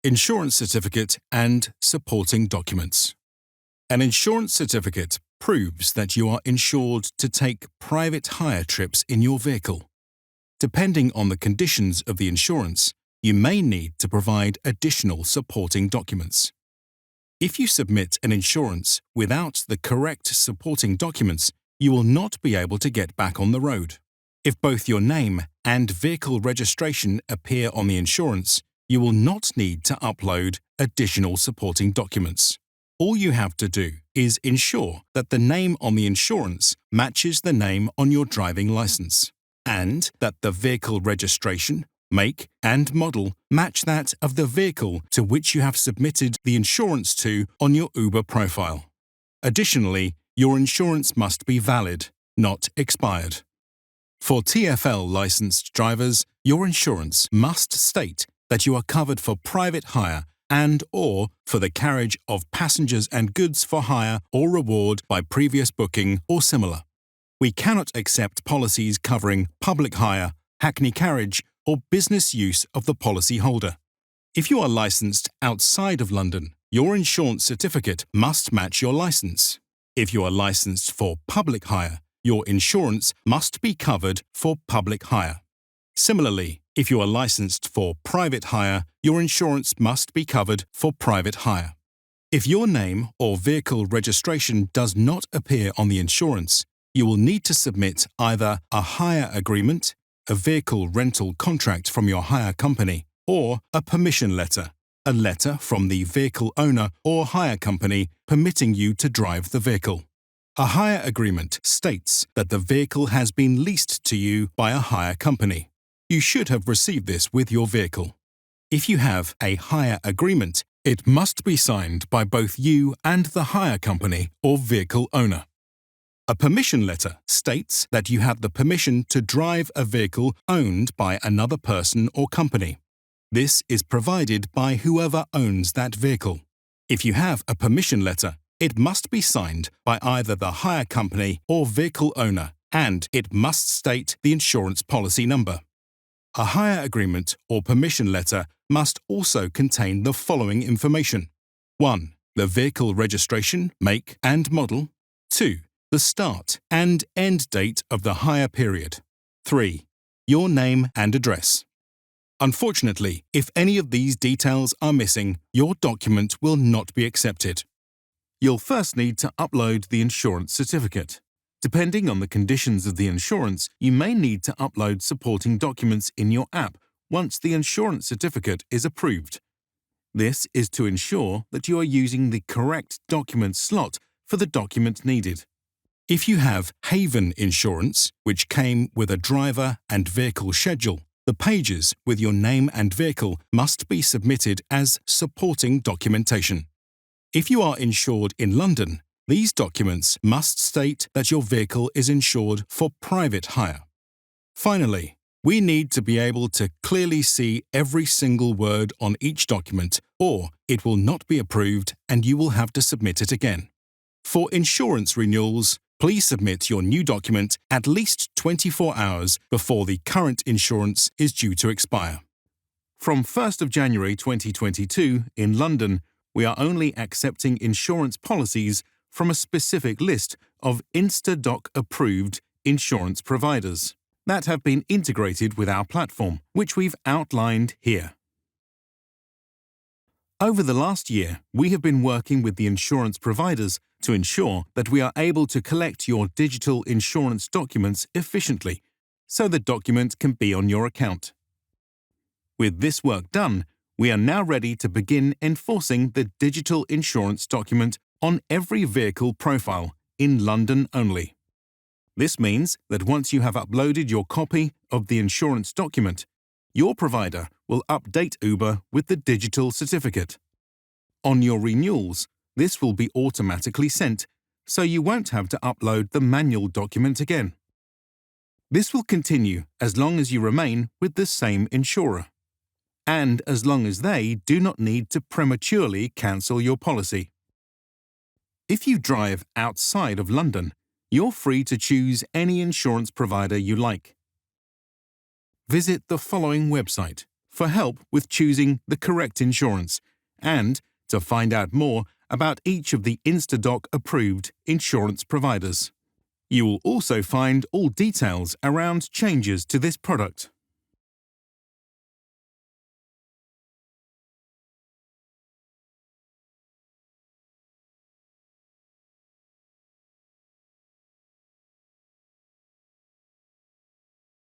Insurance certificate and supporting documents. An insurance certificate proves that you are insured to take private hire trips in your vehicle. Depending on the conditions of the insurance, you may need to provide additional supporting documents. If you submit an insurance without the correct supporting documents, you will not be able to get back on the road. If both your name and vehicle registration appear on the insurance, you will not need to upload additional supporting documents. All you have to do is ensure that the name on the insurance matches the name on your driving license, and that the vehicle registration, make, and model match that of the vehicle to which you have submitted the insurance to on your Uber profile. Additionally, your insurance must be valid, not expired. For TfL licensed drivers, your insurance must state that you are covered for private hire and/or for the carriage of passengers and goods for hire or reward by previous booking or similar. We cannot accept policies covering public hire, hackney carriage, or business use of the policyholder. If you are licensed outside of London, your insurance certificate must match your license. If you are licensed for public hire, your insurance must be covered for public hire. Similarly, if you are licensed for private hire, your insurance must be covered for private hire. If your name or vehicle registration does not appear on the insurance, you will need to submit either a hire agreement, a vehicle rental contract from your hire company, or a permission letter, a letter from the vehicle owner or hire company permitting you to drive the vehicle. A hire agreement states that the vehicle has been leased to you by a hire company. You should have received this with your vehicle. If you have a hire agreement, it must be signed by both you and the hire company or vehicle owner. A permission letter states that you have the permission to drive a vehicle owned by another person or company. This is provided by whoever owns that vehicle. If you have a permission letter, it must be signed by either the hire company or vehicle owner, and it must state the insurance policy number. A hire agreement or permission letter must also contain the following information. 1. The vehicle registration, make, and model. 2. The start and end date of the hire period. 3. Your name and address. Unfortunately, if any of these details are missing, your document will not be accepted. You'll first need to upload the insurance certificate. Depending on the conditions of the insurance, you may need to upload supporting documents in your app once the insurance certificate is approved. This is to ensure that you are using the correct document slot for the document needed. If you have Haven insurance, which came with a driver and vehicle schedule, the pages with your name and vehicle must be submitted as supporting documentation. If you are insured in London, these documents must state that your vehicle is insured for private hire. Finally, we need to be able to clearly see every single word on each document, or it will not be approved and you will have to submit it again. For insurance renewals, please submit your new document at least 24 hours before the current insurance is due to expire. From 1st of January 2022 in London, we are only accepting insurance policies from a specific list of Instadoc-approved insurance providers that have been integrated with our platform, which we've outlined here. Over the last year, we have been working with the insurance providers to ensure that we are able to collect your digital insurance documents efficiently, so the document can be on your account. With this work done, we are now ready to begin enforcing the digital insurance document on every vehicle profile in London only. This means that once you have uploaded your copy of the insurance document, your provider will update Uber with the digital certificate. On your renewals, this will be automatically sent, so you won't have to upload the manual document again. This will continue as long as you remain with the same insurer, and as long as they do not need to prematurely cancel your policy. If you drive outside of London, you're free to choose any insurance provider you like. Visit the following website for help with choosing the correct insurance and to find out more about each of the Instadoc approved insurance providers. You will also find all details around changes to this product.